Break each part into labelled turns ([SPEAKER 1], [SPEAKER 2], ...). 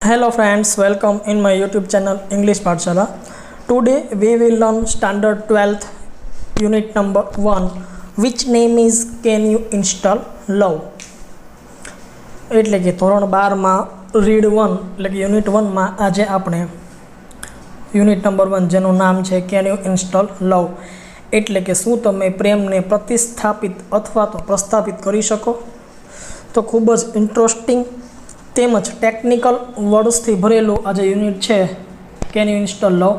[SPEAKER 1] Hello friends, welcome in my YouTube channel English Pathshala. Today we will learn standard 12th unit number 1 which name is can you install love. એટલે કે ધોરણ 12 માં read 1 એટલે કે unit 1 માં આજે આપણે યુનિટ નંબર 1 જેનું નામ છે can you install love એટલે કે શું તમે પ્રેમને પ્રતિસ્થાપિત અથવા તો પ્રસ્થાપિત કરી શકો. તો ખૂબ જ ઇન્ટરેસ્ટિંગ તેમજ ટેકનિકલ વર્ડ્સથી ભરેલું આ જે યુનિટ છે કેન યુ ઇન્સ્ટોલ લવ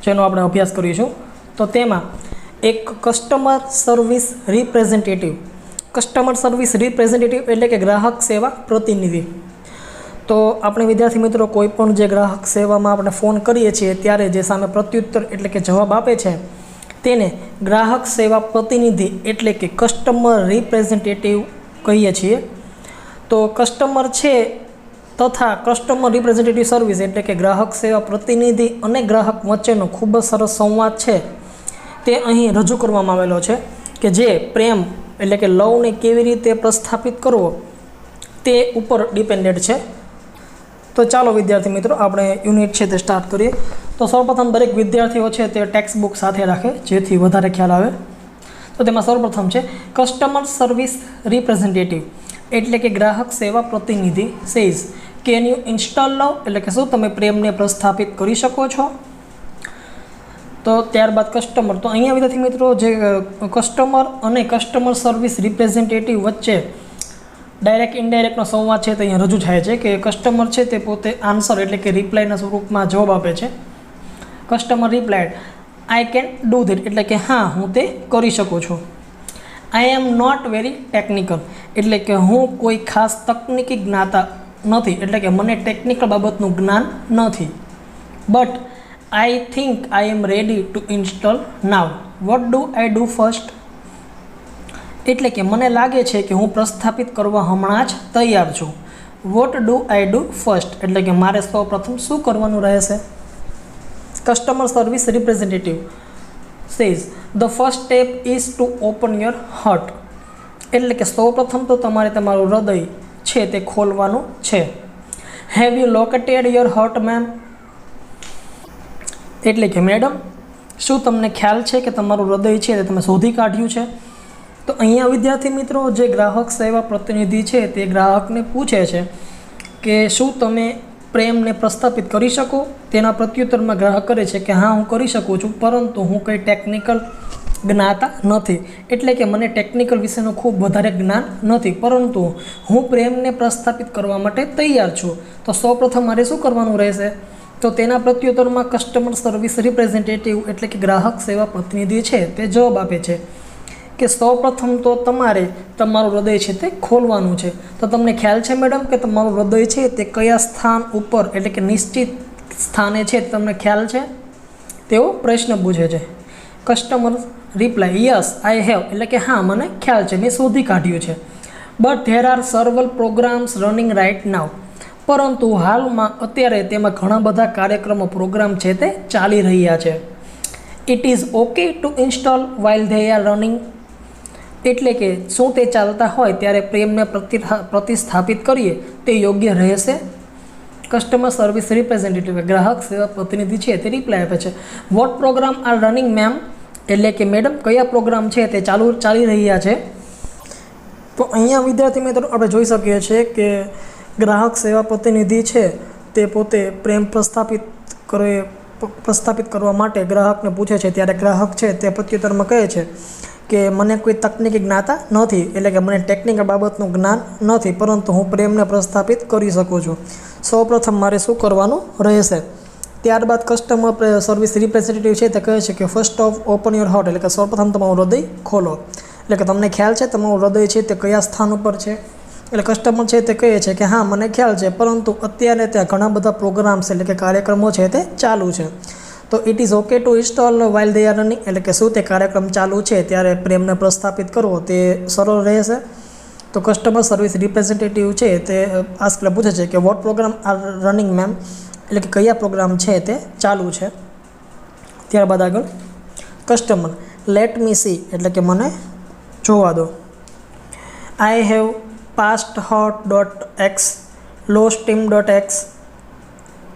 [SPEAKER 1] જેનો આપણે અભ્યાસ કરીશું. તો તેમાં એક કસ્ટમર સર્વિસ રિપ્રેઝેન્ટેટિવ એટલે કે ગ્રાહક સેવા પ્રતિનિધિ. તો આપણે વિદ્યાર્થી મિત્રો કોઈ પણ જે ગ્રાહક સેવામાં આપણે ફોન કરીએ છીએ ત્યારે જે સામે પ્રત્યુત્તર એટલે કે જવાબ આપે છે તેને ગ્રાહક સેવા પ્રતિનિધિ એટલે કે કસ્ટમર રિપ્રેઝેન્ટેટિવ કહીએ છીએ. તો કસ્ટમર છે તથા કસ્ટમર રિપ્રેઝેન્ટેટિવ સર્વિસ એટલે કે ગ્રાહક સેવા પ્રતિનિધિ અને ગ્રાહક વચ્ચેનો ખૂબ જ સરસ સંવાદ છે તે અહીં રજૂ કરવામાં આવેલો છે કે જે પ્રેમ એટલે કે લવને કેવી રીતે પ્રસ્થાપિત કરવો તે ઉપર ડિપેન્ડેડ છે. તો ચાલો વિદ્યાર્થી મિત્રો આપણે યુનિટ છે તે સ્ટાર્ટ કરીએ. તો સૌપ્રથમ દરેક વિદ્યાર્થીઓ છે તે ટેક્સ્ટ બુક સાથે રાખે જેથી વધારે ખ્યાલ આવે. તો તેમાં સૌપ્રથમ છે કસ્ટમર સર્વિસ રિપ્રેઝેન્ટેટિવ એટલે કે ગ્રાહક સેવા પ્રતિનિધિ સેઝ કેન યુ ઇન્સ્ટોલ લવ એટલે કે શું તમે પ્રેમને પ્રસ્થાપિત કરી શકો છો. તો ત્યારબાદ કસ્ટમર. તો અહીંયા વિદ્યાર્થી મિત્રો જે કસ્ટમર અને કસ્ટમર સર્વિસ રિપ્રેઝેન્ટેટિવ વચ્ચે ડાયરેક્ટ ઇનડાયરેક્ટનો સંવાદ છે તે અહીંયા રજૂ થાય છે કે કસ્ટમર છે તે પોતે આન્સર એટલે કે રિપ્લાયના સ્વરૂપમાં જવાબ આપે છે. Customer replied I can do that એટલે કે હા હું તે કરી શકું છું. I am not very technical એટલે કે હું કોઈ ખાસ તકનિકી જ્ઞાતા નથી એટલે કે મને ટેકનિકલ બાબતનું જ્ઞાન નથી. But I think I am ready to install now. What do I do first એટલે કે મને લાગે છે કે હું પ્રસ્થાપિત કરવા હમણાં જ તૈયાર છું. Vote do I do first એટલે કે મારે સૌપ્રથમ શું કરવાનું રહેશે. Customer service representative says the first step is to open your heart એટલે કે સૌપ્રથમ તો તમારે તમારું હૃદય છે તે ખોલવાનું છે. Have you located your heart ma'am એટલે કે મેડમ શું તમને ખ્યાલ છે કે તમારું હૃદય છે તે તમે શોધી કાઢ્યું છે. તો અહીંયા વિદ્યાર્થી મિત્રો જે ગ્રાહક સેવા પ્રતિનિધિ છે તે ગ્રાહકને પૂછે છે કે શું તમે પ્રેમને પ્રસ્થાપિત કરી શકો. તેના પ્રત્યુત્તરમાં ગ્રાહક કરે છે કે હા હું કરી શકું છું પરંતુ હું કંઈ ટેકનિકલ જ્ઞાતા નથી એટલે કે મને ટેકનિકલ વિશેનું ખૂબ વધારે જ્ઞાન નથી પરંતુ હું પ્રેમને પ્રસ્થાપિત કરવા માટે તૈયાર છું. તો સૌપ્રથમ મારે શું કરવાનું રહેશે. તો તેના પ્રત્યુત્તરમાં કસ્ટમર સર્વિસ રિપ્રેઝેન્ટેટિવ એટલે કે ગ્રાહક સેવા પ્રતિનિધિ છે તે જવાબ આપે છે કે સૌપ્રથમ તો તમારે તમારું હૃદય છે તે ખોલવાનું છે. તો તમને ખ્યાલ છે મેડમ કે તમારું હૃદય છે તે કયા સ્થાન ઉપર એટલે કે નિશ્ચિત સ્થાને છે તમને ખ્યાલ છે તેવો પ્રશ્ન પૂછે છે. Customer reply yes I have એટલે કે હા મને ખ્યાલ છે મેં શોધી કાઢ્યું છે. But there are several programs running right now પરંતુ હાલમાં અત્યારે તેમાં ઘણા બધા કાર્યક્રમો પ્રોગ્રામ છે તે ચાલી રહ્યા છે. It is okay two install while they are running એટલે કે શું તે ચાલતા હોય ત્યારે પ્રેમને પ્રતિસ્થાપિત કરીએ તે યોગ્ય રહેશે. કસ્ટમર સર્વિસ રિપ્રેઝેન્ટેટિવ ગ્રાહક સેવા પ્રતિનિધિ છે તે રિપ્લાય આપે છે what program are running ma'am એટલે કે મેડમ કયા પ્રોગ્રામ છે તે ચાલી રહ્યા છે. તો અહીંયા વિદ્યાર્થી મિત્રો આપણે જોઈ શકીએ છીએ કે ગ્રાહક સેવા પ્રતિનિધિ છે તે પોતે પ્રેમ પ્રસ્થાપિત કરવા માટે ગ્રાહકને પૂછે છે ત્યારે ગ્રાહક છે તે પ્રત્યુત્તરમાં કહે છે કે મને કોઈ તકનિકી જ્ઞાતા નથી એટલે કે મને ટેકનિકલ બાબતનું જ્ઞાન નથી પરંતુ હું પ્રેમને પ્રસ્થાપિત કરી શકું છું. સૌપ્રથમ મારે શું કરવાનું રહેશે. ત્યારબાદ કસ્ટમર સર્વિસ રિપ્રેઝેન્ટેટિવ છે તે કહે છે કે first of open your heart એટલે કે સૌપ્રથમ તમારું હૃદય ખોલો એટલે કે તમને ખ્યાલ છે તમારું હૃદય છે તે કયા સ્થાન ઉપર છે. એટલે કસ્ટમર છે તે કહે છે કે હા મને ખ્યાલ છે પરંતુ અત્યારે ત્યાં ઘણા બધા પ્રોગ્રામ્સ એટલે કે કાર્યક્રમો છે તે ચાલુ છે. તો it is okay two install while they are running એટલે કે શું તે કાર્યક્રમ ચાલુ છે ત્યારે પ્રેમને પ્રસ્થાપિત કરવો તે સરળ રહેશે. તો કસ્ટમર સર્વિસ રિપ્રેઝેન્ટેટિવ છે તે આસ્કલે પૂછે છે કે what program are running ma'am એટલે કે કયા પ્રોગ્રામ છે તે ચાલુ છે. ત્યારબાદ આગળ કસ્ટમર લેટ મી સી એટલે કે મને જોવા દો. I have past hot.x lowsteam.x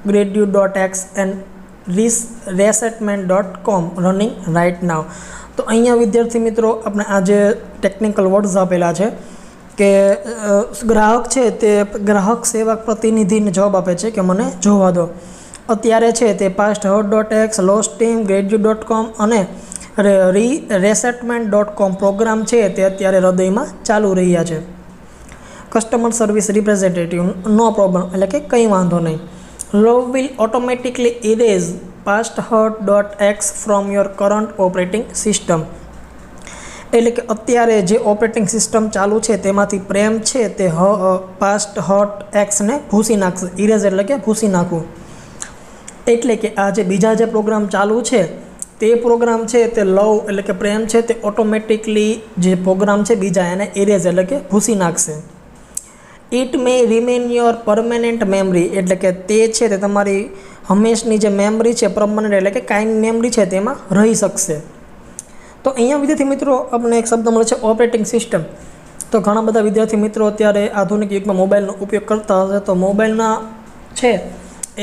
[SPEAKER 1] gradue.x and resettlement.com running right now. તો અહીંયા વિદ્યાર્થી મિત્રો આપણે આ જે ટેકનિકલ વર્ડ્સ આપેલા છે કે ગ્રાહક છે તે ગ્રાહક સેવા પ્રતિનિધિને જવાબ આપે છે કે મને જોવા દો. અત્યારે છે તે pasthurt.x, losteam, gradue.com અને resettlement.com પ્રોગ્રામ છે તે અત્યારે હૃદયમાં ચાલુ રહ્યા છે. કસ્ટમર સર્વિસ રિપ્રેઝેન્ટેટિવ, નો પ્રોબ્લેમ, એટલે કે કંઈ વાંધો નહીં. Love will automatically erase pasthurt.x from your current operating system. એટલે કે અત્યારે જે ઓપરેટિંગ સિસ્ટમ ચાલુ છે તેમાંથી પ્રેમ છે તે pasthurt.x ને ભૂસી નાખશે. ઇરેઝ એટલે કે ભૂસી નાખવું. એટલે કે આ જે બીજા જે પ્રોગ્રામ ચાલુ છે તે પ્રોગ્રામ છે તે લવ એટલે કે પ્રેમ છે તે ઓટોમેટિકલી જે પ્રોગ્રામ છે બીજા એને ઇરેઝ એટલે કે ભૂસી નાખશે. It may remain your permanent memory, એટલે કે તે છે તે તમારી હંમેશની જે મેમરી છે પરમનન્ટ એટલે કે કાયમી મેમરી છે તેમાં રહી શકશે. તો અહીંયા વિદ્યાર્થી મિત્રો આપણને એક શબ્દ મળે છે ઓપરેટિંગ સિસ્ટમ. તો ઘણા બધા વિદ્યાર્થી મિત્રો અત્યારે આધુનિક યુગમાં મોબાઈલનો ઉપયોગ કરતા હશે. તો મોબાઈલના છે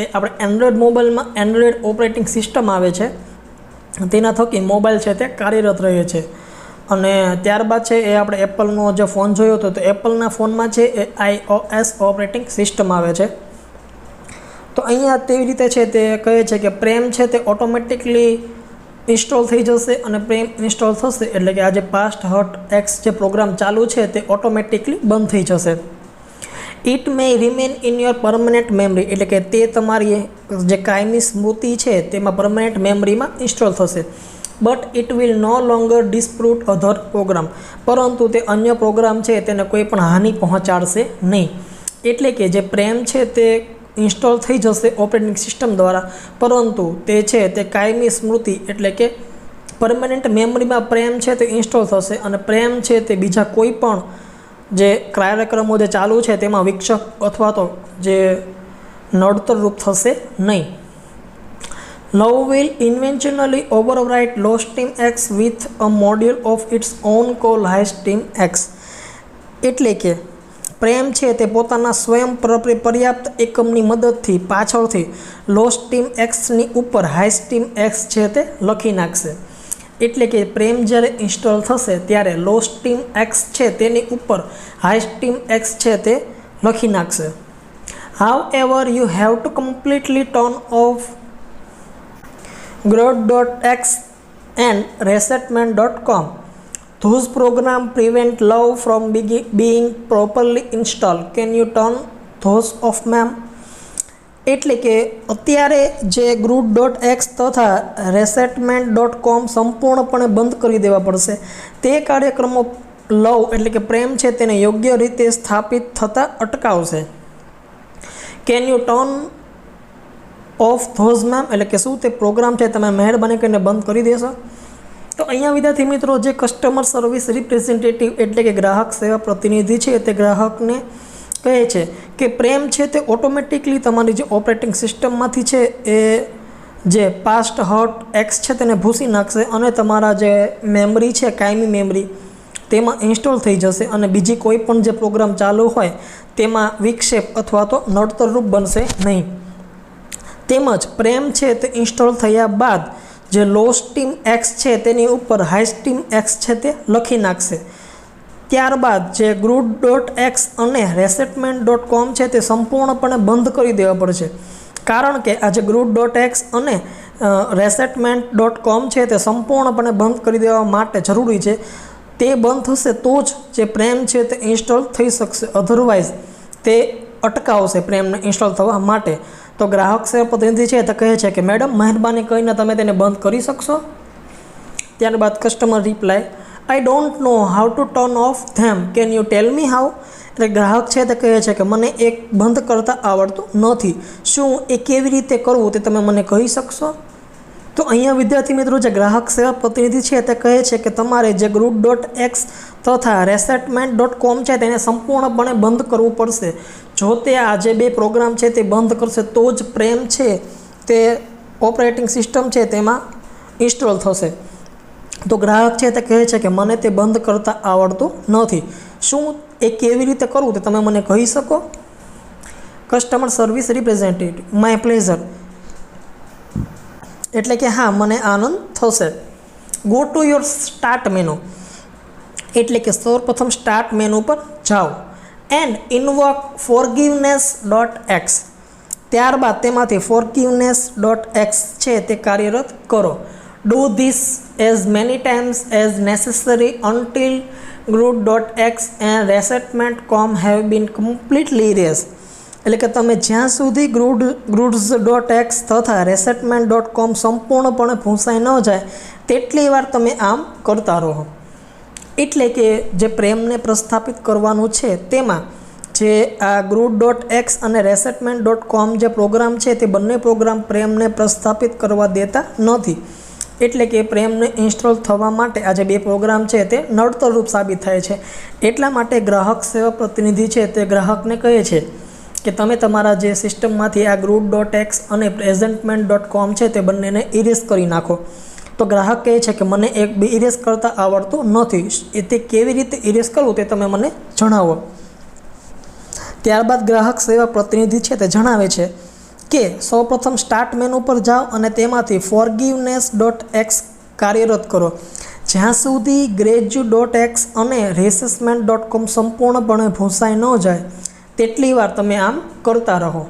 [SPEAKER 1] એ આપણે એન્ડ્રોઈડ મોબાઈલમાં એન્ડ્રોઈડ ઓપરેટિંગ સિસ્ટમ આવે છે, તેના થકી મોબાઈલ છે તે કાર્યરત રહે છે. અને ત્યારબાદ છે એ આપણે એપલનો જે ફોન જોયો હતો તો એપલના ફોનમાં છે એ iOS ઓપરેટિંગ સિસ્ટમ આવે છે. તો અહીંયા તેવી રીતે છે તે કહે છે કે પ્રેમ છે તે ઓટોમેટિકલી ઇન્સ્ટોલ થઈ જશે અને પ્રેમ ઇન્સ્ટોલ થશે એટલે કે આ જે pasthurt.x જે પ્રોગ્રામ ચાલુ છે તે ઓટોમેટિકલી બંધ થઈ જશે. It may remain in your permanent memory, એટલે કે તે તમારી જે કાયમી સ્મૃતિ છે તેમાં પરમનન્ટ મેમરીમાં ઇન્સ્ટોલ થશે. But it will no longer disrupt other program, પરંતુ તે અન્ય પ્રોગ્રામ છે તેને કોઈ પણ હાનિ પહોંચાડશે નહીં. એટલે કે જે પ્રેમ છે તે ઇન્સ્ટોલ થઈ જશે ઓપરેટિંગ સિસ્ટમ દ્વારા, પરંતુ તે છે તે કાયમી સ્મૃતિ એટલે કે પરમનન્ટ મેમરીમાં પ્રેમ છે તે ઇન્સ્ટોલ થશે અને પ્રેમ છે તે બીજા કોઈ પણ જે કાર્યક્રમો જે ચાલુ છે તેમાં વિક્ષેપ અથવા તો જે નડતર રૂપ થશે નહીં. Love will eventually overwrite losteam.x with a module of its own called highsteam.x. એટલે કે પ્રેમ છે તે પોતાના સ્વયં પર્યાપ્ત એકમની મદદથી પાછળથી losteam.x ની ઉપર highsteam.x છે તે લખી નાખશે. એટલે કે પ્રેમ જ્યારે ઇન્સ્ટોલ થશે ત્યારે losteam.x છે તેની ઉપર highsteam.x છે તે લખી નાખશે. However, you have to completely turn off gradue.x and resettlement.com. Those programs prevent love from being properly installed. Can you turn those off, ma'am? એટલે કે અત્યારે જે gradue.x તથા resettlement.com સંપૂર્ણપણે બંધ કરી દેવા પડશે. તે કાર્યક્રમો લવ એટલે કે પ્રેમ છે તેને યોગ્ય રીતે સ્થાપિત થતાં અટકાવશે. Can U turn off those ma'am, એટલે કે શું તે પ્રોગ્રામ છે તમે મહેરબાની કરીને બંધ કરી દેશો? તો અહીંયા વિદ્યાર્થી મિત્રો જે કસ્ટમર સર્વિસ રિપ્રેઝેન્ટેટિવ એટલે કે ગ્રાહક સેવા પ્રતિનિધિ છે તે ગ્રાહકને કહે છે કે પ્રેમ છે તે ઓટોમેટિકલી તમારી જે ઓપરેટિંગ સિસ્ટમમાંથી છે એ જે pasthurt.x છે તેને ભૂસી નાખશે અને તમારા જે મેમરી છે કાયમી મેમરી તેમાં ઇન્સ્ટોલ થઈ જશે અને બીજી કોઈ પણ જે પ્રોગ્રામ ચાલુ હોય તેમાં વિક્ષેપ અથવા તો નડતરરૂપ બનશે નહીં. તેમજ પ્રેમ છે તે ઇન્સ્ટોલ થયા બાદ જે losteam.x છે તેની ઉપર highsteam.x છે તે લખી નાખશે. ત્યારબાદ જે gradue.x અને resettlement.com છે તે સંપૂર્ણપણે બંધ કરી દેવા પડશે, કારણ કે આ જે gradue.x અને resettlement.com છે તે સંપૂર્ણપણે બંધ કરી દેવા માટે જરૂરી છે. તે બંધ થશે તો જ જે પ્રેમ છે તે ઇન્સ્ટોલ થઈ શકશે, અધરવાઇઝ તે અટકાવશે પ્રેમને ઇન્સ્ટોલ થવા માટે. તો ગ્રાહક સેવા પ્રતિનિધિ છે તે કહે છે કે મેડમ મહેરબાની કરીને તમે તેને બંધ કરી શકશો? ત્યારબાદ customer reply, I don't know how to turn of them, can you tell me how? એટલે ગ્રાહક છે તે કહે છે કે મને એક બંધ કરતાં આવડતું નથી, શું એ કેવી રીતે કરવું તે તમે મને કહી શકશો? તો અહીંયા વિદ્યાર્થી મિત્રો જે ગ્રાહક સેવા પ્રતિનિધિ છે તે કહે છે કે તમારે જે gradue.x તથા resettlement.com છે તેને સંપૂર્ણપણે બંધ કરવું પડશે. જો તે આ જે બે પ્રોગ્રામ છે તે બંધ કરશે તો જ પ્રેમ છે તે ઓપરેટિંગ સિસ્ટમ છે તેમાં ઇન્સ્ટોલ થશે. તો ગ્રાહક છે તે કહે છે કે મને તે બંધ કરતાં આવડતું નથી, શું એ કેવી રીતે કરવું તે તમે મને કહી શકો? Customer service representative, my pleasure, એટલે કે હા મને આનંદ થશે. Go to your start menu, એટલે કે સૌપ્રથમ સ્ટાર્ટ મેનુ પર જાઓ. એન્ડ ઇન્વોક forgiveness.x, ત્યારબાદ તેમાંથી forgiveness.x છે તે કાર્યરત કરો. Do this as many times as necessary until groot.x and resetment.com have been completely erase, એટલે કે તમે જ્યાં સુધી groots.x તથા resetment.com સંપૂર્ણપણે ભૂંસાઈ ન જાય તેટલી વાર તમે આમ કરતા રહો. એટલે કે જે પ્રેમને પ્રસ્થાપિત કરવાનું છે તેમાં જે આ groot.x અને resetment.com જે પ્રોગ્રામ છે તે બંને પ્રોગ્રામ પ્રેમને પ્રસ્થાપિત કરવા દેતા નથી. એટલે કે પ્રેમને ઇન્સ્ટોલ થવા માટે આ જે બે પ્રોગ્રામ છે તે નડતરરૂપ સાબિત થાય છે. એટલા માટે ગ્રાહક સેવા પ્રતિનિધિ છે તે ગ્રાહકને કહે છે કે તમે તમારા જે સિસ્ટમમાંથી આ groot.x અને resetment.com છે તે બંનેને ઇરેઝ કરી નાખો. તો ગ્રાહક કહે છે કે મને એક બી ઇરેઝ કરતાં આવડતું નથી, એ તે કેવી રીતે ઇરેઝ કરવું તે તમે મને જણાવો. ત્યારબાદ ગ્રાહક સેવા પ્રતિનિધિ છે તે જણાવે છે કે સૌપ્રથમ સ્ટાર્ટ મેનુ પર જાઓ અને તેમાંથી forgiveness.x કાર્યરત કરો. જ્યાં સુધી gradu.x અને resetment.com સંપૂર્ણપણે ભૂંસાઈ ન જાય તેટલી વાર તમે આમ કરતા રહો.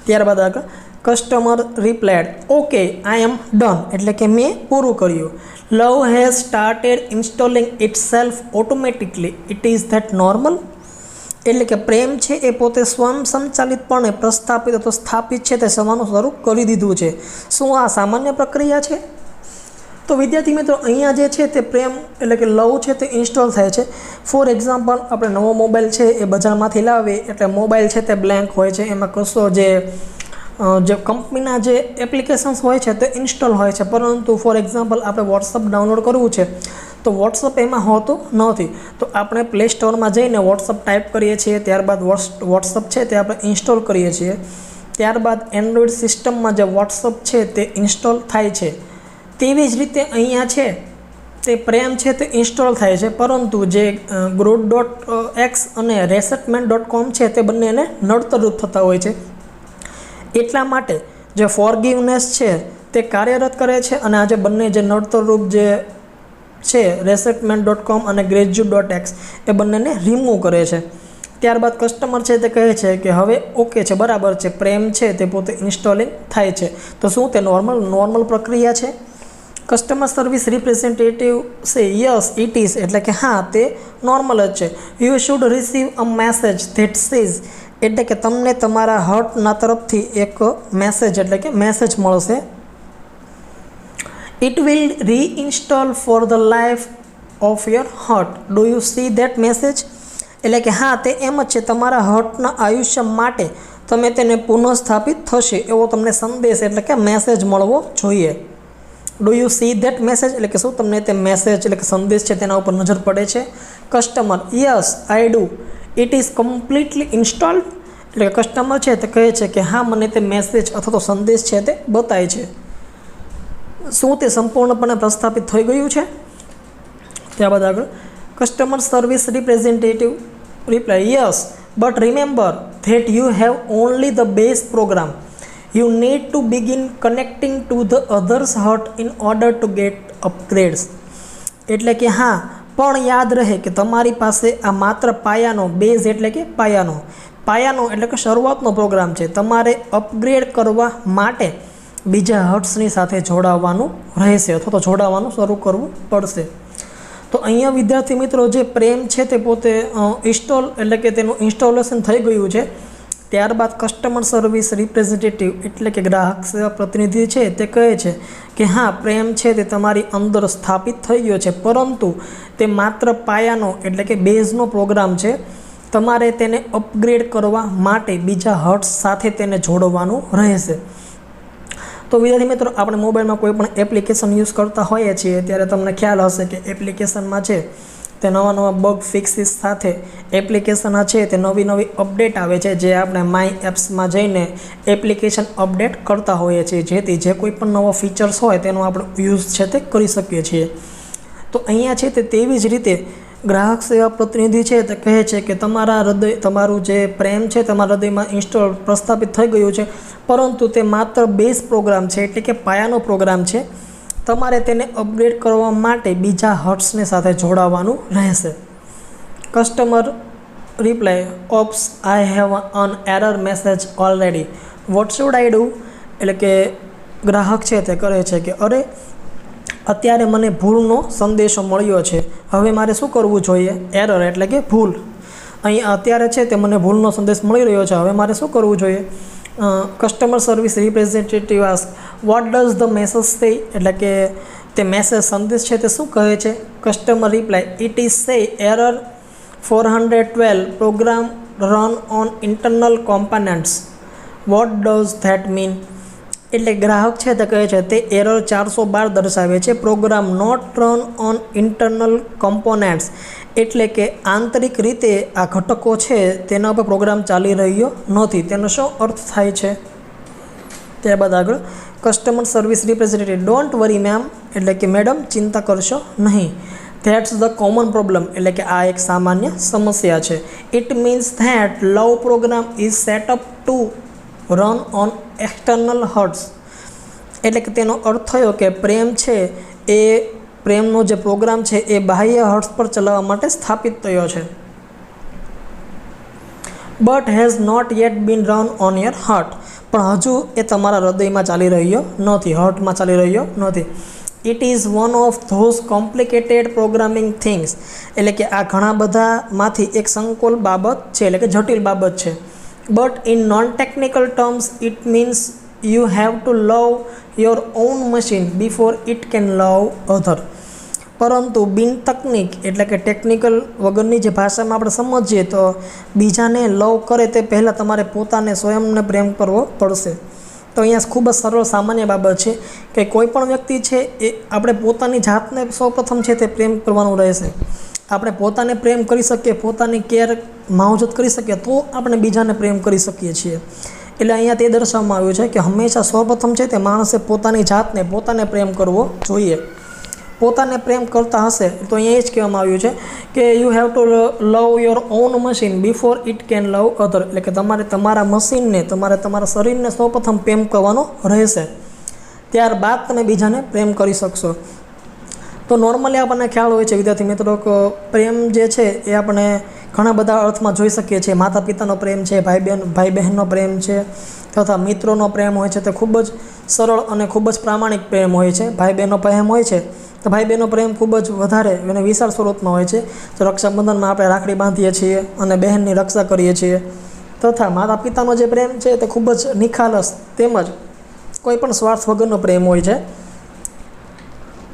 [SPEAKER 1] ત્યારબાદ આગળ customer replied okay I am done, એટલે કે મેં પૂરું કર્યું. Love has started installing itself automatically, it is that normal, એટલે કે પ્રેમ છે એ પોતે સ્વયંસંચાલિતપણે પ્રસ્થાપિત અથવા સ્થાપિત છે તે થવાનું શરૂ કરી દીધું છે. શું આ સામાન્ય પ્રક્રિયા છે? તો વિદ્યાર્થી મિત્રો અહીંયા જે છે તે પ્રેમ એટલે કે લવ છે તે ઇન્સ્ટોલ થાય છે. ફોર એક્ઝામ્પલ આપણે નવો મોબાઈલ છે એ બજારમાંથી લાવીએ એટલે મોબાઈલ છે તે બ્લેન્ક હોય છે, એમાં કશો જે કંપનીના જે એપ્લિકેશન્સ હોય છે તે ઇન્સ્ટોલ હોય છે. પરંતુ ફોર એક્ઝામ્પલ આપણે વોટ્સઅપ ડાઉનલોડ કરવું છે તો વોટ્સઅપ એમાં હોતું નથી. તો આપણે પ્લે સ્ટોરમાં જઈને વોટ્સઅપ ટાઈપ કરીએ છીએ, ત્યારબાદ વોટ્સઅપ છે તે આપણે ઇન્સ્ટોલ કરીએ છીએ. ત્યારબાદ એન્ડ્રોઈડ સિસ્ટમમાં જે વોટ્સઅપ છે તે ઇન્સ્ટોલ થાય છે. તેવી જ રીતે અહીંયા છે તે પ્રેમ છે તે ઇન્સ્ટોલ થાય છે, પરંતુ જે groot.x અને resetment.com છે તે બંનેને નડતરરૂપ થતા હોય છે. એટલા માટે જે ફોરગિવનેસ છે તે કાર્યરત કરે છે અને આ જે બંને જે નડતરરૂપ જે છે resetment.com અને gradu.x એ બંનેને રિમૂવ કરે છે. ત્યારબાદ કસ્ટમર છે તે કહે છે કે હવે ઓકે છે, બરાબર છે, પ્રેમ છે તે પોતે ઇન્સ્ટોલિંગ થાય છે. તો શું તે નોર્મલ પ્રક્રિયા છે? Customer service representative say yes it is, એટલે કે હા તે નોર્મલ જ છે. You should receive a message that says, એટલે કે તમને તમારા હર્ટના તરફથી એક મેસેજ એટલે કે મેસેજ મળશે. It will reinstall for the life of your heart, do you see that message, એટલે કે હા તે એમ જ છે, તમારા હર્ટના આયુષ્ય માટે તમે તેને પુનઃસ્થાપિત થશે એવો તમને સંદેશ એટલે કે મેસેજ મળવો જોઈએ. Do you see that message, એટલે કે શું તમને તે મેસેજ એટલે કે સંદેશ છે તેના ઉપર નજર પડે છે? Customer yes I do, it is completely installed, એટલે કે કસ્ટમર છે તે કહે છે કે હા મને તે મેસેજ અથવા તો સંદેશ છે તે બતાય છે. શું તે સંપૂર્ણપણે પ્રસ્થાપિત થઈ ગયું છે? ત્યારબાદ આગળ customer service representative reply yes but remember that you have only the base program, you need to begin connecting to the others heart in order to get upgrades, એટલે કે હા પણ યાદ રહે કે તમારી પાસે આ માત્ર પાયાનો બેઝ એટલે કે પાયાનો એટલે કે શરૂઆતનો પ્રોગ્રામ છે. તમારે અપગ્રેડ કરવા માટે બીજા હર્ટ્સની સાથે જોડાવવાનું રહેશે અથવા તો જોડાવાનું શરૂ કરવું પડશે. તો અહીંયા વિદ્યાર્થી મિત્રો જે પ્રેમ છે તે પોતે ઇન્સ્ટોલ એટલે કે તેનું ઇન્સ્ટોલેશન થઈ ગયું છે. ત્યારબાદ કસ્ટમર સર્વિસ રિપ્રેઝેન્ટેટિવ એટલે કે ગ્રાહક સેવા પ્રતિનિધિ છે તે કહે છે કે હા પ્રેમ છે તે તમારી અંદર સ્થાપિત થઈ ગયો છે, પરંતુ તે માત્ર પાયાનો એટલે કે બેઝનો પ્રોગ્રામ છે. તમારે તેને અપગ્રેડ કરવા માટે બીજા હર્ટ્સ સાથે તેને જોડવાનું રહેશે. તો વિદ્યાર્થી મિત્રો આપણે મોબાઈલમાં કોઈ પણ એપ્લિકેશન યુઝ કરતા હોઈએ છીએ ત્યારે તમને ખ્યાલ હશે કે એપ્લિકેશનમાં છે તે નવા બગ ફિક્સીસ સાથે એપ્લિકેશન છે તે નવી અપડેટ આવે છે, જે આપણે માય એપ્સમાં જઈને એપ્લિકેશન અપડેટ કરતા હોઈએ છીએ, જેથી જે કોઈ પણ નવો ફીચર્સ હોય તેનો આપણે યુઝ છે તે કરી શકીએ છીએ. તો અહીંયા છે તે તેવી જ રીતે ગ્રાહક સેવા પ્રતિનિધિ છે તે કહે છે કે તમારું જે પ્રેમ છે તમારા હૃદયમાં ઇન્સ્ટોલ પ્રસ્થાપિત થઈ ગયું છે, પરંતુ તે માત્ર બેઝ પ્રોગ્રામ છે, એટલે કે પાયાનો પ્રોગ્રામ છે. તમારે તેને અપગ્રેડ કરવા માટે બીજા હર્ટ્સને સાથે જોડાવવાનું રહેશે. Customer reply: oops, I have an error message already. What should I do? એટલે કે ગ્રાહક છે તે કરે છે કે અરે, અત્યારે મને ભૂલનો સંદેશો મળ્યો છે, હવે મારે શું કરવું જોઈએ? એરર એટલે કે ભૂલ. અહીં અત્યારે છે તે મને ભૂલનો સંદેશ મળી રહ્યો છે, હવે મારે શું કરવું જોઈએ? Customer service representative ask, what does the message સે? એટલે કે તે મેસેજ સંદેશ છે તે શું કહે છે? કસ્ટમર રિપ્લાય: ઇટ ઇઝ સે error 412 program run on internal components. What does that mean? એટલે ગ્રાહક છે તે કહે છે તે એરર 412 દર્શાવે છે, program not run on internal components. એટલે કે આંતરિક રીતે આ ઘટકો છે તેના ઉપર પ્રોગ્રામ ચાલી રહ્યો નથી. તેનો શું અર્થ થાય છે? ત્યારબાદ આગળ customer service representative: don't worry ma'am. એટલે કે મેડમ, ચિંતા કરશો નહીં. That's the common problem. એટલે કે આ એક સામાન્ય સમસ્યા છે. It means that love program is set up to run on external hearts. એટલે કે તેનો અર્થ થયો કે પ્રેમ છે એ પ્રેમનો જે પ્રોગ્રામ છે એ બાહ્ય હર્ટ્સ પર ચલાવવા માટે સ્થાપિત થયો છે. But has not yet been run on your heart. પણ હજુ એ તમારા હૃદયમાં ચાલી રહ્યો નથી, હર્ટમાં ચાલી રહ્યો નથી. It is one of those complicated programming things. એટલે કે આ ઘણા બધામાંથી એક સંકુલ બાબત છે, એટલે કે જટિલ બાબત છે. But in non technical terms it means you have to love your own machine before it can love other. પરંતુ બિન તકનિક એટલે કે ટેકનિકલ વગરની જે ભાષામાં આપણે સમજીએ તો બીજાને લવ કરે તે પહેલાં તમારે પોતાને સ્વયંને પ્રેમ કરવો પડશે. તો અહીંયા ખૂબ જ સરળ સામાન્ય બાબત છે કે કોઈ પણ વ્યક્તિ છે એ આપણે પોતાની જાતને સૌપ્રથમ છે તે પ્રેમ કરવાનું રહેશે. આપણે પોતાને પ્રેમ કરી શકીએ, પોતાની કેર માવજત કરી શકીએ તો આપણે બીજાને પ્રેમ કરી શકીએ છીએ. એટલે અહીંયા તે દર્શાવવામાં આવ્યું છે કે હંમેશા સૌપ્રથમ છે તે માણસે પોતાની જાતને પોતાને પ્રેમ કરવો જોઈએ. પોતાને પ્રેમ કરતા હશે તો અહીંયા એ જ કહેવામાં આવ્યું છે કે you have to love your own machine before it can love other. એટલે કે તમારે તમારા મશીનને, તમારા શરીરને સૌપ્રથમ પ્રેમ કરવાનો રહેશે, ત્યારબાદ તમે બીજાને પ્રેમ કરી શકશો. તો નોર્મલી આપણને ખ્યાલ હોય છે વિદ્યાર્થી મિત્રો કે પ્રેમ જે છે એ આપણે ઘણા બધા અર્થમાં જોઈ શકીએ છીએ. માતા પિતાનો પ્રેમ છે, ભાઈ બહેનનો પ્રેમ છે, તથા મિત્રોનો પ્રેમ હોય છે. તે ખૂબ જ સરળ અને ખૂબ જ પ્રામાણિક પ્રેમ હોય છે. ભાઈ બહેનનો પ્રેમ હોય છે તો ભાઈ બહેનનો પ્રેમ ખૂબ જ વધારે અને વિશાળ સ્વરૂપમાં હોય છે. તો રક્ષાબંધનમાં આપણે રાખડી બાંધીએ છીએ અને બહેનની રક્ષા કરીએ છીએ. તથા માતા પિતાનો જે પ્રેમ છે તે ખૂબ જ નિખાલસ તેમજ કોઈ પણ સ્વાર્થ વગરનો પ્રેમ હોય છે.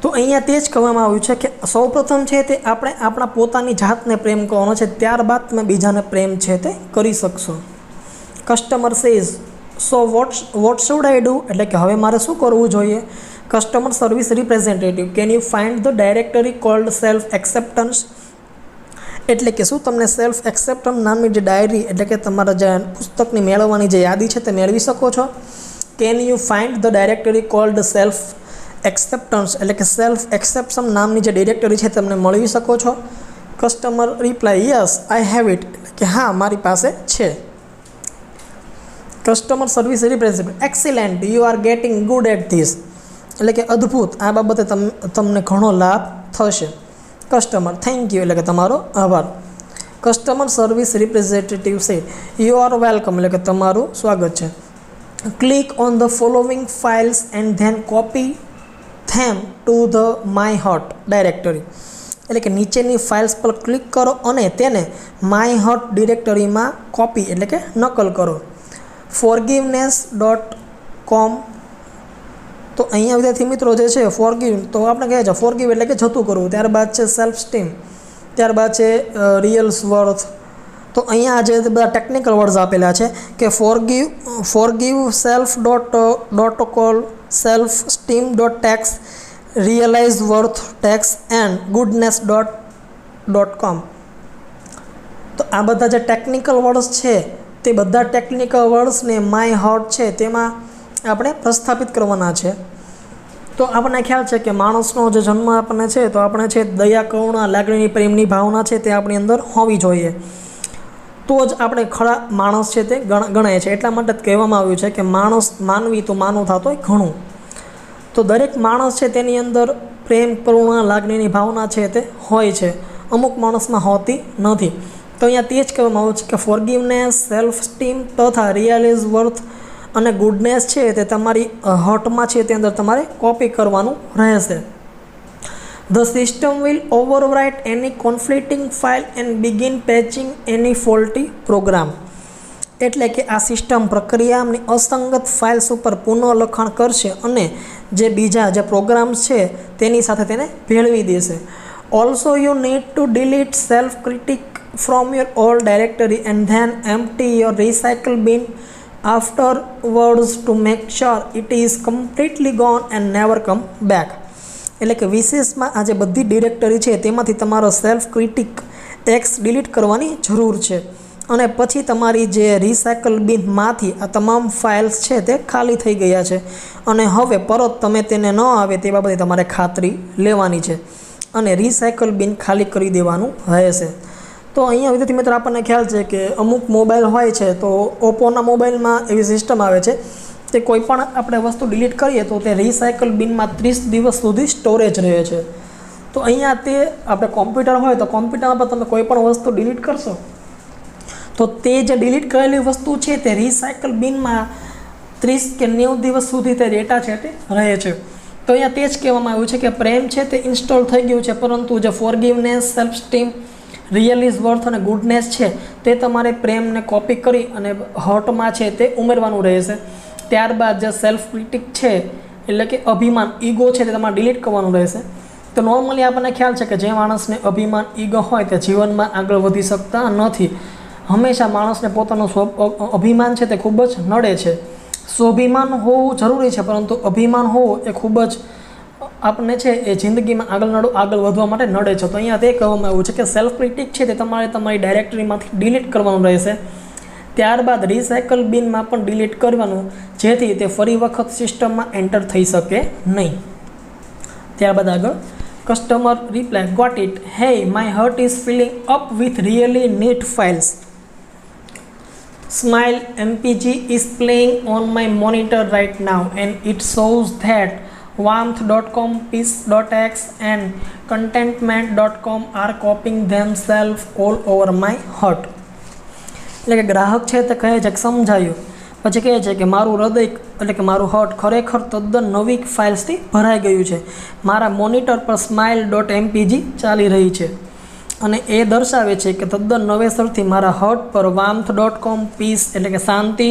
[SPEAKER 1] તો અહીંયા તે જ કહેવામાં આવ્યું છે કે સૌપ્રથમ છે તે આપણે આપણા પોતાની જાતને પ્રેમ કરવાનો છે, ત્યારબાદ તમે બીજાને પ્રેમ છે તે કરી શકશો. Customer says, so what should I do? એટલે કે હવે મારે શું કરવું જોઈએ? Customer service representative: can you find the directory cold self acceptance? એટલે કે શું તમને સેલ્ફ એક્સેપ્ટન્સ નામની જે ડાયરી એટલે કે તમારા જે પુસ્તકની મેળવવાની જે યાદી છે તે મેળવી શકો છો? Can you find the directory cold self acceptance? એટલે કે સેલ્ફ એક્સેપ્શન નામની જે ડિરેક્ટરી છે તમને મળવી શકો છો? Customer reply: yes, I have it. એટલે કે હા, મારી પાસે છે. Customer service representative: excellent, you are getting good at this. એટલે કે અદ્ભુત, આ બાબતે તમને ઘણો લાભ થશે. Customer: thank you. એટલે કે તમારો આભાર. Customer service representative say: you are welcome. એટલે કે તમારું સ્વાગત છે. Click on the following files and then copy them to the my heart directory. એટલે કે નીચેની ફાઇલ્સ પર ક્લિક કરો અને તેને માય હર્ટ ડિરેક્ટરીમાં કોપી એટલે કે નકલ કરો. forgiveness.com. તો અહીંયા વિદ્યાર્થી મિત્રો જે છે ફોરગીવ, તો આપણે કહે છે ફોરગીવ એટલે કે જતું કરવું. ત્યારબાદ છે સેલ્ફ સ્ટીમ, ત્યારબાદ છે રિયલ્સ વર્થ. તો અહીંયા જે બધા ટેકનિકલ વર્ડ્સ આપેલા છે કે ફોરગીવ સેલ્ફ .કોલ, સેલ્ફ સ્ટીમ .ટેક્સ, રિયલાઇઝ વર્થ ટેક્સ એન્ડ goodness.com. તો આ બધા જે ટેકનિકલ વર્ડ્સ છે તે બધા ટેકનિકલ વર્ડ્સને માય હર્ટ છે તેમાં આપણે પ્રસ્થાપિત કરવાના છે. તો આપણને ખ્યાલ છે કે માણસનો જે જન્મ આપણને છે તો આપણે છે દયા, કરુણા, લાગણીની, પ્રેમની ભાવના છે તે આપણી અંદર હોવી જોઈએ, તો જ આપણે ખરા માણસ છે તે ગણાય છે. એટલા માટે જ કહેવામાં આવ્યું છે કે માણસ માનવી તો માનવું થતો હોય ઘણું. તો દરેક માણસ છે તેની અંદર પ્રેમ, કરુણા, લાગણીની ભાવના છે તે હોય છે, અમુક માણસમાં હોતી નથી. તો અહીંયા તે જ કહેવામાં આવ્યું છે કે ફોરગિવનેસ, સેલ્ફ સ્ટીમ તથા રિયલાઇઝ વર્થ અને ગુડનેસ છે તે તમારી હાર્ટમાં છે તે અંદર તમારે કોપી કરવાનું રહેશે. The system will overwrite any conflicting file and begin patching any faulty program. એટલે કે આ સિસ્ટમ પ્રક્રિયાની અસંગત ફાઇલ્સ ઉપર પુનઃલખાણ કરશે અને જે બીજા જે પ્રોગ્રામ્સ છે તેની સાથે તેને ભેળવી દેશે. Also you need two delete self critic from your old directory and then empty your recycle બિન afterwards to make sure it is completely gone and never come back. એટલે કે વિશેષમાં આ જે બધી ડિરેક્ટરી છે તેમાંથી તમારો સેલ્ફ ક્રિટિક એક્સ ડિલીટ કરવાની જરૂર છે અને પછી તમારી જે રિસાયકલ બિનમાંથી આ તમામ ફાઇલ્સ છે તે ખાલી થઈ ગયા છે અને હવે પરત તમે તેને ન આવે તે બાબતે તમારે ખાતરી લેવાની છે અને રિસાયકલ બિન ખાલી કરી દેવાનું રહેશે. તો અહીંયા વિદ્યાર્થી મિત્રો આપણને ખ્યાલ છે કે અમુક મોબાઈલ હોય છે તો ઓપ્પોના મોબાઈલમાં એવી સિસ્ટમ આવે છે કે કોઈ પણ આપણે વસ્તુ ડિલીટ કરીએ તો તે રિસાયકલ બિનમાં 30 દિવસ સુધી સ્ટોરેજ રહે છે. તો અહીંયા તે આપણે કોમ્પ્યુટર હોય તો કોમ્પ્યુટરમાં પણ તમે કોઈ પણ વસ્તુ ડિલીટ કરશો તો તે જે ડિલીટ કરેલી વસ્તુ છે તે રિસાયકલ બિનમાં 30 કે 90 દિવસ સુધી તે ડેટા છે તે રહે છે. તો અહીંયા તે જ કહેવામાં આવ્યું છે કે પ્રેમ છે તે ઇન્સ્ટોલ થઈ ગયું છે, પરંતુ જે forgiveness, self esteem, realise worth અને ગુડનેસ છે તે તમારે પ્રેમને કોપી કરી અને હાર્ટમાં છે તે ઉમેરવાનું રહેશે. ત્યારબાદ જે સેલ્ફ ક્રિટિક છે એટલે કે અભિમાન, ઈગો છે તે તમારે ડિલીટ કરવાનું રહેશે. તો નોર્મલી આપણને ખ્યાલ છે કે જે માણસને અભિમાન, ઈગો હોય તે જીવનમાં આગળ વધી શકતા નથી. હંમેશા માણસને પોતાનું અભિમાન છે તે ખૂબ જ નડે છે. સ્વાભિમાન હોવું જરૂરી છે, પરંતુ અભિમાન હોવું એ ખૂબ જ આપણને છે એ જિંદગીમાં આગળ વધવા માટે નડે છે. તો અહીંયા તે કહેવામાં આવ્યું છે કે સેલ્ફ ક્રિટિક છે તે તમારે તમારી ડાયરેક્ટરીમાંથી ડિલીટ કરવાનું રહેશે. ત્યારબાદ રિસાયકલ બિનમાં પણ ડિલીટ કરવાનું, જેથી તે ફરી વખત સિસ્ટમમાં એન્ટર થઈ શકે નહીં. ત્યારબાદ આગળ customer reply, got it, hey my heart is filling up with really neat files. Smile MPG is playing on my monitor right now and it shows that warmth.com, peace.x and contentment.com are copying themselves all over my heart. એટલે કે ગ્રાહક છે તે કહે છે કે સમજાયું, પછી કહે છે કે મારું હૃદય એટલે કે મારું હાર્ટ ખરેખર તદ્દન નવી ફાઇલ્સથી ભરાઈ ગયું છે. મારા મોનિટર પર smile.mpg ચાલી રહી છે અને એ દર્શાવે છે કે તદ્દન નવેસરથી મારા હાર્ટ પર warmth.com, પીસ એટલે કે શાંતિ,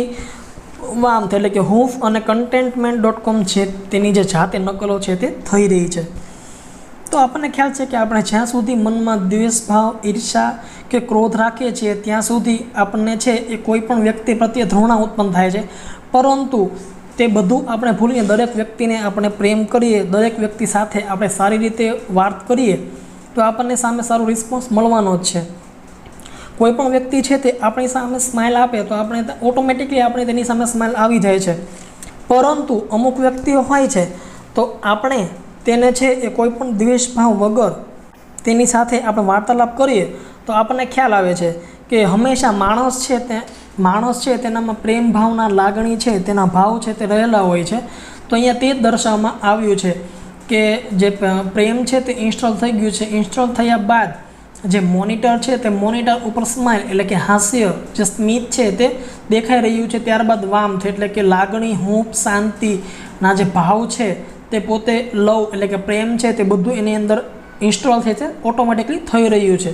[SPEAKER 1] વાર્મથ એટલે કે હૂંફ અને contentment.com છે તેની જે જાતે નકલો છે તે થઈ રહી છે. તો આપણને ખ્યાલ છે કે આપણે જ્યાં સુધી મનમાં દ્વેષ ભાવ, ઈર્ષા કે ક્રોધ રાખીએ છીએ ત્યાં સુધી આપણને છે એ કોઈ પણ વ્યક્તિ પ્રત્યે ઘૃણા ઉત્પન્ન થાય છે, પરંતુ તે બધું આપણે ભૂલીને દરેક વ્યક્તિને આપણે પ્રેમ કરીએ, દરેક વ્યક્તિ સાથે આપણે સારી રીતે વાત કરીએ તો આપણને સામે સારો રિસ્પોન્સ મળવાનો જ છે. કોઈ પણ વ્યક્તિ છે તે આપણી સામે સ્માઇલ આપે તો આપણે ઓટોમેટિકલી આપણે તેની સામે સ્માઇલ આવી જાય છે, પરંતુ અમુક વ્યક્તિઓ હોય છે તો આપણે તેને છે એ કોઈ પણ દ્વેષભાવ વગર તેની સાથે આપણે વાર્તાલાપ કરીએ તો આપણને ખ્યાલ આવે છે કે હંમેશા માણસ છે તેનામાં પ્રેમ ભાવના, લાગણી છે તેના ભાવ છે તે રહેલા હોય છે. તો અહીંયા તે જ દર્શાવવામાં આવ્યું છે કે જે પ્રેમ છે તે ઇન્સ્ટોલ થઈ ગયું છે. ઇન્સ્ટોલ થયા બાદ જે મોનિટર છે તે મોનિટર ઉપર સ્માઇલ એટલે કે હાસ્ય, જે સ્મિત છે તે દેખાઈ રહ્યું છે. ત્યારબાદ વાર્મથ એટલે કે લાગણી, હૂંફ, શાંતિના જે ભાવ છે તે પોતે લવ એટલે કે પ્રેમ છે તે બધું એની અંદર ઇન્સ્ટોલ થઈ છે, ઓટોમેટિકલી થઈ રહ્યું છે.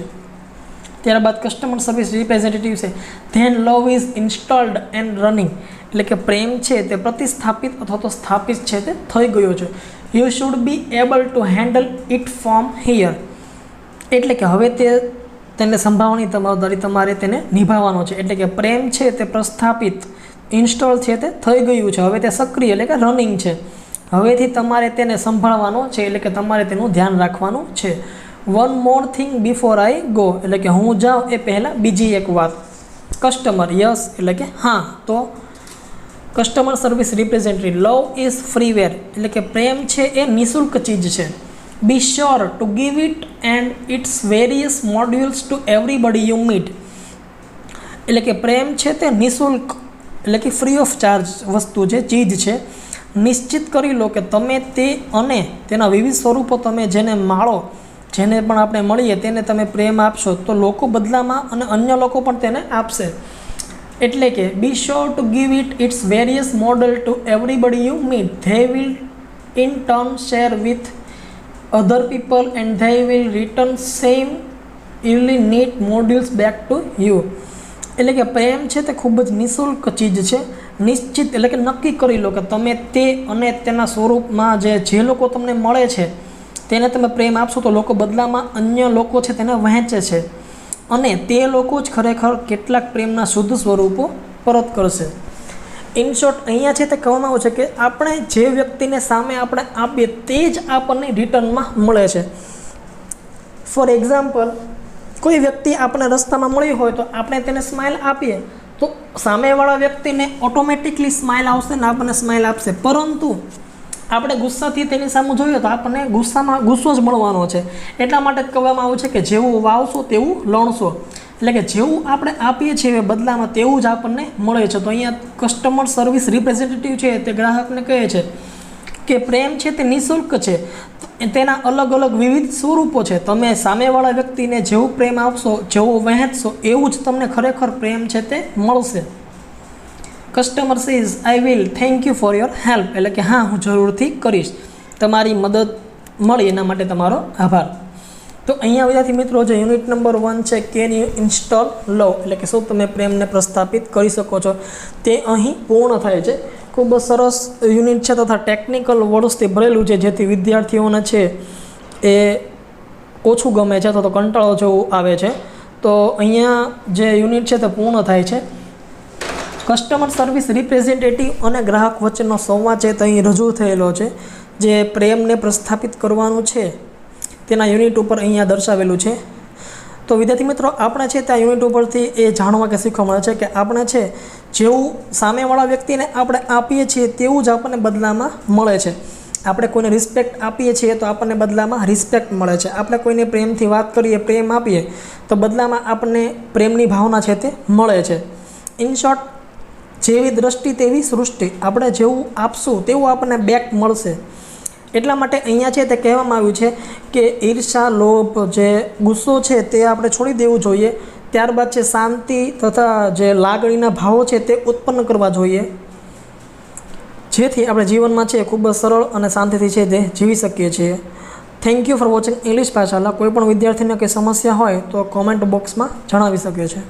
[SPEAKER 1] ત્યારબાદ કસ્ટમર સર્વિસ રિપ્રેઝેન્ટેટિવ છે, then love is installed and running એટલે કે પ્રેમ છે તે પ્રતિસ્થાપિત અથવા તો સ્થાપિત છે તે થઈ ગયો છે. You should be able to handle it from here એટલે કે હવે તેને સંભાળવાની જવાબદારી તમારે તેને નિભાવવાનો છે. એટલે કે પ્રેમ છે તે પ્રસ્થાપિત, ઇન્સ્ટોલ છે તે થઈ ગયું છે, હવે તે સક્રિય એટલે કે રનિંગ છે. હવેથી તમારે તેને સંભાળવાનો છે એટલે કે તમારે તેનું ધ્યાન રાખવાનું છે. One more thing before I go એટલે કે હું જાઉં એ પહેલાં બીજી એક વાત. કસ્ટમર, યસ એટલે કે હા. તો customer service representative, love is freeware એટલે કે પ્રેમ છે એ નિઃશુલ્ક ચીજ છે. Be sure to give it and its various modules to everybody you meet એટલે કે પ્રેમ છે તે નિઃશુલ્ક એટલે કે ફ્રી ઓફ ચાર્જ વસ્તુ છે, ચીજ છે. નિશ્ચિત કરી લો કે તમે તે અને તેના વિવિધ સ્વરૂપો તમે જેને માળો, જેને પણ આપણે મળીએ તેને તમે પ્રેમ આપશો તો લોકો બદલામાં અને અન્ય લોકો પણ તેને આપશે. એટલે કે be sure to give it its various model to everybody you meet. They will in turn share with other people and they will return same evilly neat modules back to you. એટલે કે પ્રેમ છે તે ખૂબ જ નિઃશુલ્ક ચીજ છે. નિશ્ચિત એટલે કે નક્કી કરી લો કે તમે તે અને તેના સ્વરૂપમાં જે લોકો તમને મળે છે તેને તમે પ્રેમ આપશો તો લોકો બદલામાં અન્ય લોકો છે તેને વહેંચે છે અને તે લોકો જ ખરેખર કેટલાક પ્રેમના શુદ્ધ સ્વરૂપો પરત કરશે. ઇન શોર્ટ અહીંયા છે તે કહેવામાં આવે છે કે આપણે જે વ્યક્તિને સામે આપણે આપીએ તે જ આપણને રિટર્નમાં મળે છે. ફોર એક્ઝામ્પલ, કોઈ વ્યક્તિ આપણને રસ્તામાં મળી હોય તો આપણે તેને સ્માઇલ આપીએ તો સામેવાળા વ્યક્તિને ઓટોમેટિકલી સ્માઇલ આવશે ને આપણને સ્માઇલ આપશે. પરંતુ આપણે ગુસ્સાથી તેની સામે જોઈએ તો આપણને ગુસ્સો જ મળવાનો છે. એટલા માટે જ કહેવામાં આવ્યું છે કે જેવું વાવશો તેવું લણશો. એટલે કે જેવું આપણે આપીએ છીએ બદલામાં તેવું જ આપણને મળે છે. તો અહીંયા કસ્ટમર સર્વિસ રિપ્રેઝેન્ટેટિવ છે તે ગ્રાહકને કહે છે કે પ્રેમ છે તે નિઃશુલ્ક છે, તેના અલગ અલગ વિવિધ સ્વરૂપો છે. તમે સામેવાળા વ્યક્તિને જેવું પ્રેમ આપશો, જેવું વહેંચશો એવું જ તમને ખરેખર પ્રેમ છે તે મળશે. Customer says I will thank you for your help એટલે કે હા, હું જરૂરથી કરીશ, તમારી મદદ મળી એના માટે તમારો આભાર. તો અહીંયા વિદ્યાર્થી મિત્રો જે યુનિટ નંબર 1 છે કેન યુ ઇન્સ્ટોલ લવ એટલે કે શું તમે પ્રેમને પ્રસ્થાપિત કરી શકો છો, તે અહીં પૂર્ણ થાય છે. ખૂબ જ સરસ યુનિટ છે તથા ટેકનિકલ વર્ડ્સથી ભરેલું છે જેથી વિદ્યાર્થીઓને છે એ ઓછું ગમે છે અથવા તો કંટાળો જેવું આવે છે. તો અહીંયા જે યુનિટ છે તે પૂર્ણ થાય છે. કસ્ટમર સર્વિસ રિપ્રેઝેન્ટેટિવ અને ગ્રાહક વચ્ચેનો સંવાદ છે તે અહીં રજૂ થયેલો છે. જે પ્રેમને પ્રસ્થાપિત કરવાનું છે તેના યુનિટ ઉપર અહીંયા દર્શાવેલું છે. તો વિદ્યાર્થી મિત્રો આપણે છે તે આ યુનિટ ઉપરથી એ જાણવા કે શીખવા મળે છે કે આપણે છે જેવું સામેવાળા વ્યક્તિને આપણે આપીએ છીએ તેવું જ આપણને બદલામાં મળે છે. આપણે કોઈને રિસ્પેક્ટ આપીએ છીએ તો આપણને બદલામાં રિસ્પેક્ટ મળે છે. આપણે કોઈને પ્રેમથી વાત કરીએ, પ્રેમ આપીએ તો બદલામાં આપણને પ્રેમની ભાવના છે તે મળે છે. ઇન શોર્ટ, જેવી દ્રષ્ટિ તેવી સૃષ્ટિ. આપણે જેવું આપશું તેવું આપણને બેક મળશે. એટલા માટે અહીંયા છે તે કહેવામાં આવ્યું છે કે ઈર્ષા, લોભ, જે ગુસ્સો છે તે આપણે છોડી દેવું જોઈએ. ત્યારબાદ છે શાંતિ તથા જે લાગણીના ભાવો છે તે ઉત્પન્ન કરવા જોઈએ, જેથી આપણે જીવનમાં છે ખૂબ જ સરળ અને શાંતિથી છે તે જીવી શકીએ છીએ. Thank you for watching English Pathshala. કોઈ પણ વિદ્યાર્થીને કંઈ સમસ્યા હોય તો કોમેન્ટ બોક્સમાં જણાવી શકે છે.